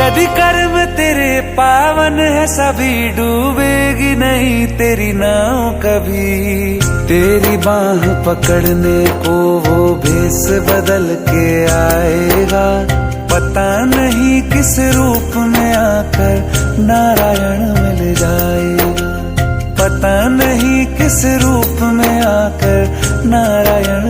नदी कर्म तेरे पावन है, सभी डूबेगी नहीं तेरी नाव कभी। तेरी बाह पकड़ने को वो भेष बदल के आएगा, पता नहीं किस रूप में आकर नारायण मिल जाएगा। पता नहीं किस रूप में आकर नारायण